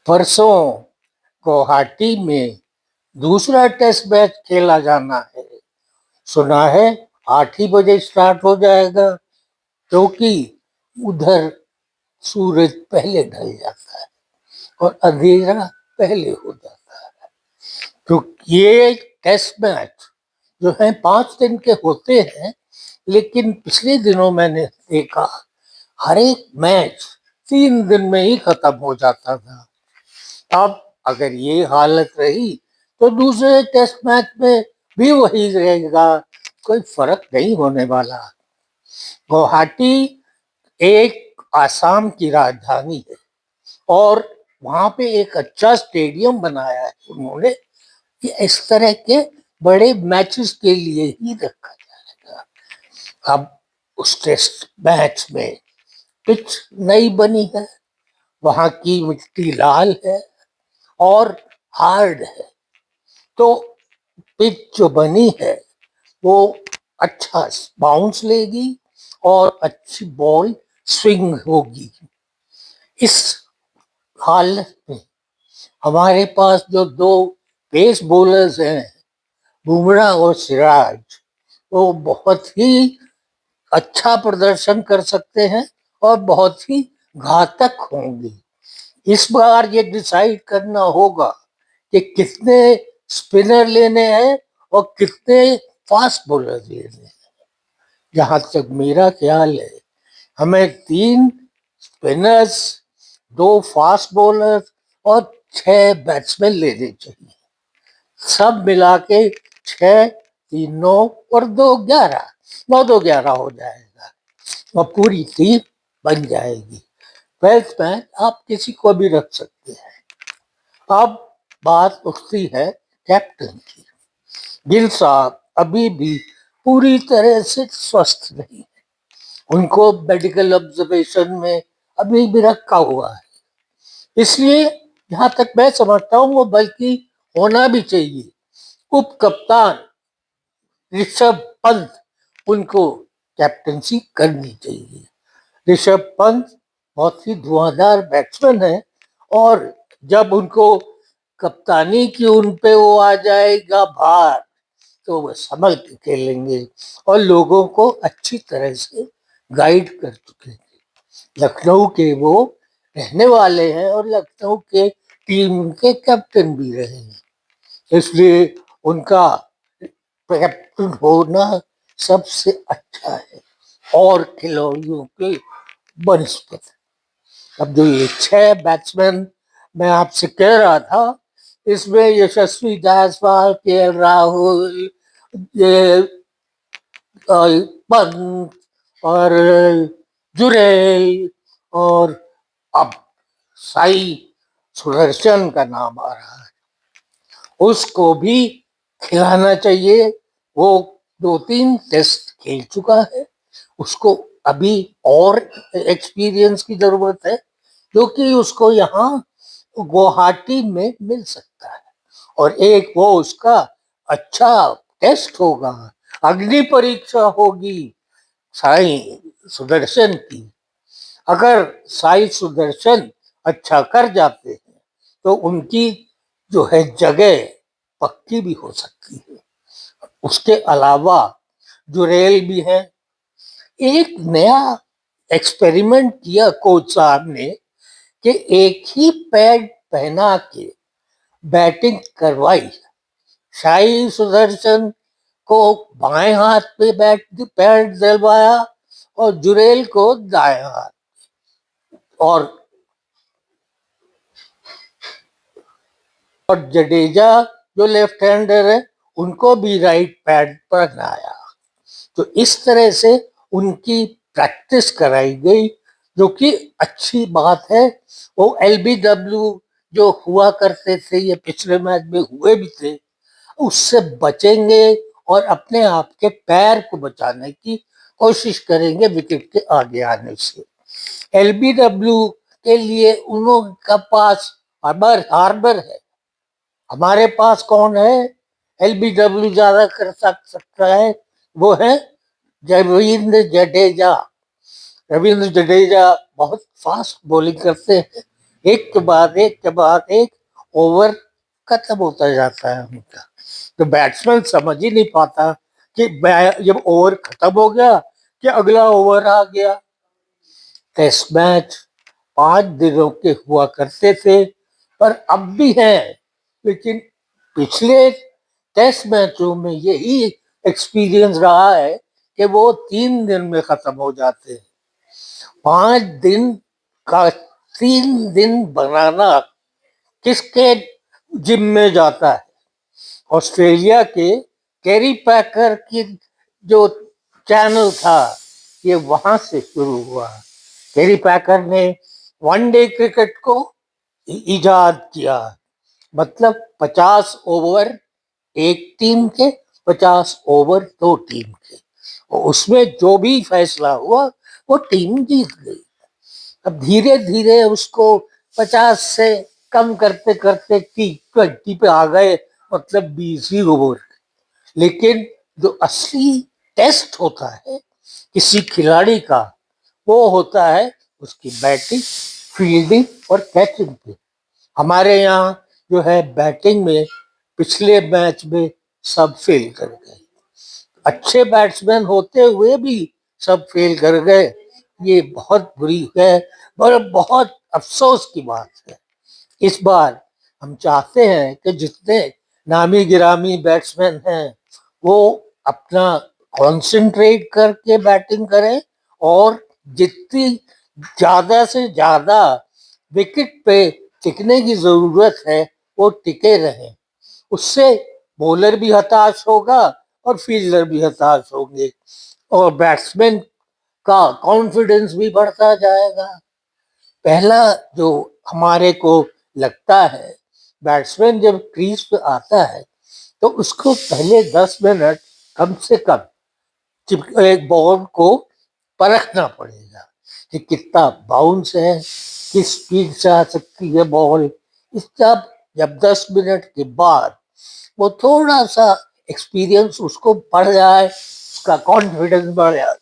परसों गुवाहाटी में दूसरा टेस्ट मैच खेला जाना है। सुना है 8 ही बजे स्टार्ट हो जाएगा, क्योंकि उधर सूरज पहले ढल जाता है और अंधेरा पहले हो जाता है। तो ये टेस्ट मैच जो है 5 दिन के होते हैं, लेकिन पिछले दिनों मैंने देखा हर एक मैच 3 दिन में ही खत्म हो जाता था। अब अगर ये हालत रही तो दूसरे टेस्ट मैच में भी वही रहेगा, कोई फर्क नहीं होने वाला। गुवाहाटी एक आसाम की राजधानी है और वहां पे एक अच्छा स्टेडियम बनाया है उन्होंने, कि इस तरह के बड़े मैचेस के लिए ही रखा जाएगा। अब उस टेस्ट मैच में पिच नई बनी है, वहां की मिट्टी लाल है और हार्ड है, तो पिच जो बनी है वो अच्छा बाउंस लेगी और अच्छी बॉल स्विंग होगी। इस हालत में हमारे पास जो दो पेस बॉलर्स हैं, बुमराह और सिराज, वो बहुत ही अच्छा प्रदर्शन कर सकते हैं और बहुत ही घातक होंगे। इस बार ये डिसाइड करना होगा कि कितने स्पिनर लेने हैं और कितने फास्ट बॉलर लेने हैं। जहां तक मेरा ख्याल है, हमें 3 स्पिनर्स, 2 फास्ट बॉलर और 6 बैट्समैन लेने चाहिए। सब मिला के 6, 3, 9 और 2, 11, 9, 2, 11 हो जाएगा और पूरी टीम बन जाएगी। ट्वेल्थ मैच आप किसी को भी रख सकते हैं। अब बात उठती है कैप्टन की। गिल साहब अभी भी पूरी तरह से स्वस्थ नहीं है, उनको मेडिकल ऑब्जर्वेशन में अभी भी रखा हुआ है। इसलिए जहां तक मैं समझता हूँ वो बल्कि होना भी चाहिए। उप कप्तान ऋषभ पंत, उनको कैप्टनसी करनी चाहिए। ऋषभ पंत बहुत ही धुआंधार बैट्समैन है और जब उनको कप्तानी की उन पे वो आ जाएगा भार, तो वो संभल के खेलेंगे और लोगों को अच्छी तरह से गाइड कर चुके हैं। लखनऊ के वो रहने वाले हैं और लखनऊ के टीम के कैप्टन भी रहे हैं, इसलिए उनका कैप्टन होना सबसे अच्छा है और खिलाड़ियों के बनस्पत। अब जो ये 6 बैट्समैन मैं आपसे कह रहा था, इसमें यशस्वी जायसवाल, के राहुल, ये पंत और जुरेल और अब साई सुदर्शन का नाम आ रहा है, उसको भी खिलाना चाहिए। वो 2-3 टेस्ट खेल चुका है, उसको अभी और एक्सपीरियंस की जरूरत है, जो कि उसको यहाँ गुवाहाटी में मिल सकता है। और एक वो उसका अच्छा टेस्ट होगा, अग्नि परीक्षा होगी साई सुदर्शन की। अगर साई सुदर्शन अच्छा कर जाते हैं तो उनकी जो है जगह पक्की भी हो सकती है। उसके अलावा जुरेल भी है। एक नया एक्सपेरिमेंट किया कोच साहब ने कि एक ही पैड पहना के बैटिंग करवाई। शाही सुदर्शन को बाएं हाथ पे पैड दिलवाया और जुरेल को दाएं हाथ, और जडेजा जो लेफ्ट हैंडर है उनको भी राइट पैड पहनाया। तो इस तरह से उनकी प्रैक्टिस कराई गई, जो कि अच्छी बात है। वो एलबीडब्ल्यू जो हुआ करते थे, ये पिछले मैच में हुए भी थे, उससे बचेंगे और अपने आप के पैर को बचाने की कोशिश करेंगे विकेट के आगे आने से। एलबीडब्ल्यू के लिए उनका पास हार्बर है, हमारे पास कौन है एलबीडब्ल्यू ज्यादा कर सकता है, वो है रविंद्र जडेजा। रविंद्र जडेजा बहुत फास्ट बॉलिंग करते हैं, एक के बाद एक के बाद एक ओवर खत्म होता जाता है उनका। तो बैट्समैन समझ ही नहीं पाता कि जब ओवर खत्म हो गया कि अगला ओवर आ गया। टेस्ट मैच 5 दिनों के हुआ करते थे, पर अब भी हैं, लेकिन पिछले टेस्ट मैचों में यही एक्सपीरियंस रहा है कि वो 3 दिन में खत्म हो जाते हैं। 5 दिन का 3 दिन बनाना किसके जिम्मे जाता है? ऑस्ट्रेलिया के कैरी पैकर की जो चैनल था, ये वहां से शुरू हुआ। कैरी पैकर ने वनडे क्रिकेट को इजाद किया, मतलब 50 ओवर एक टीम के, 50 ओवर दो टीम के, और उसमें जो भी फैसला हुआ वो टीम जीत गई। अब धीरे धीरे उसको 50 से कम करते करते T20 पे आ गए, मतलब 20 ओवर। लेकिन जो असली टेस्ट होता है किसी खिलाड़ी का, वो होता है उसकी बैटिंग, फील्डिंग और कैचिंग पे। हमारे यहाँ जो है बैटिंग में पिछले मैच में सब फेल कर गए, अच्छे बैट्समैन होते हुए भी सब फेल कर गए। ये बहुत बुरी है और बहुत अफसोस की बात है। इस बार हम चाहते हैं कि जितने नामी गिरामी बैट्समैन हैं वो अपना कंसंट्रेट करके बैटिंग करें, और जितनी ज्यादा से ज्यादा विकेट पे टिकने की जरूरत है वो टिके रहें। उससे बॉलर भी हताश होगा और फील्डर भी हताश होंगे, और बैट्समैन का कॉन्फिडेंस भी बढ़ता जाएगा। पहला जो हमारे को लगता है, बैट्समैन जब क्रीज पे आता है तो उसको पहले 10 मिनट कम से कम एक बॉल को परखना पड़ेगा कि कितना बाउंस है, किस स्पीड से आ सकती है बॉल। इस जब 10 मिनट के बाद वो थोड़ा सा एक्सपीरियंस उसको बढ़ जाए, उसका कॉन्फिडेंस बढ़ जाए,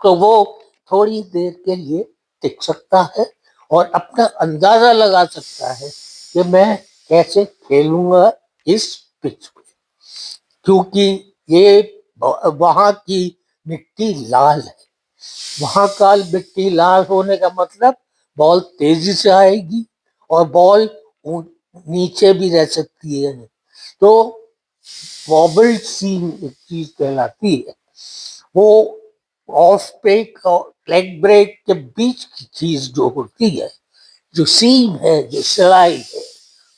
तो वो थोड़ी देर के लिए टिक सकता है और अपना अंदाजा लगा सकता है कि मैं कैसे खेलूंगा इस पिच पे। क्योंकि ये वहां की मिट्टी लाल है, वहां का मिट्टी लाल होने का मतलब बॉल तेजी से आएगी और बॉल नीचे भी रह सकती है। तो वॉबल सीम एक चीज कहलाती है, वो ऑफ ब्रेक और लेग ब्रेक के बीच की चीज जो होती है, जो सीम है, जो सिलाई है,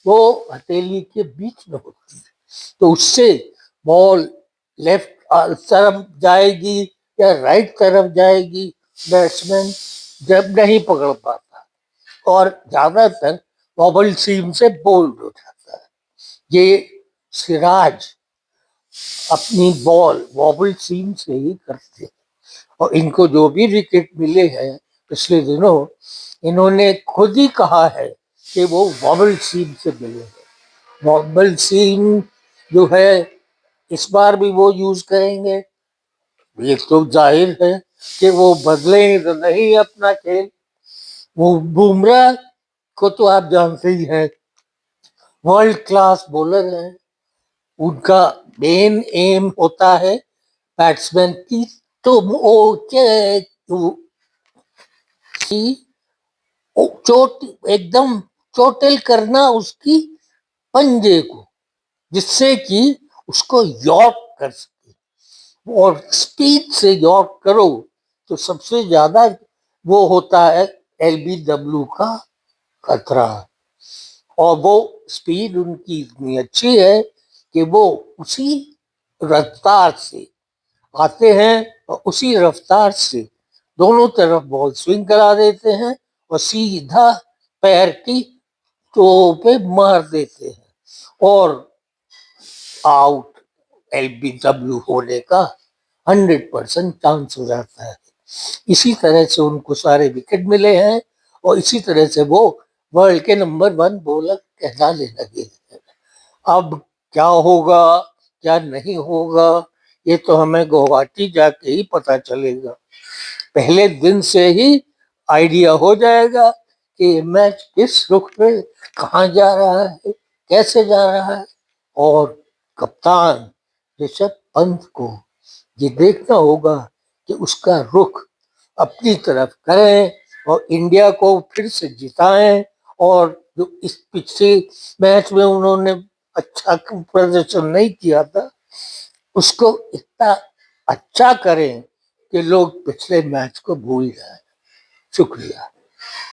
वो हथेली के बीच में होती है। तो उससे बॉल लेफ्ट तरफ जाएगी या राइट तरफ जाएगी, बैट्समैन जब नहीं पकड़ पाता और ज्यादातर वॉबल सीम से बोल्ड हो जाता है। ये सिराज अपनी बॉल वॉबल सीम से ही करते हैं, और इनको जो भी विकेट मिले हैं पिछले दिनों, इन्होंने खुद ही कहा है कि वो वॉबल सीम से मिले हैं। वॉबल सीम जो है इस बार भी वो यूज करेंगे, ये तो जाहिर है कि वो बदलेंगे तो नहीं अपना खेल। वो बुमराह को तो आप जानते ही हैं, वर्ल्ड क्लास बॉलर है। उनका मेन एम होता है बैट्समैन की तो चोट एकदम चोटिल करना उसकी पंजे को, जिससे कि उसको यॉर्क कर सके। और स्पीड से यॉर्क करो तो सबसे ज्यादा वो होता है LBW का खतरा। और वो स्पीड उनकी इतनी अच्छी है कि वो उसी रफ्तार से आते हैं और उसी रफ्तार से दोनों तरफ बॉल स्विंग करा देते हैं और सीधा पैर की टो पे मार देते हैं और आउट LBW होने का 100% चांस हो जाता है। इसी तरह से उनको सारे विकेट मिले हैं और इसी तरह से वो वर्ल्ड के नंबर 1 बॉलर कहलाने लगे हैं। अब क्या होगा क्या नहीं होगा, ये तो हमें गुवाहाटी जाके ही पता चलेगा। पहले दिन से ही आइडिया हो जाएगा कि ये मैच किस रुख पे कहाँ जा रहा है, कैसे जा रहा है। और कप्तान ऋषभ पंत को ये देखना होगा कि उसका रुख अपनी तरफ करें और इंडिया को फिर से जिताएं। और जो इस पिछले मैच में उन्होंने अच्छा प्रदर्शन नहीं किया था, उसको इतना अच्छा करें कि लोग पिछले मैच को भूल जाएं। शुक्रिया।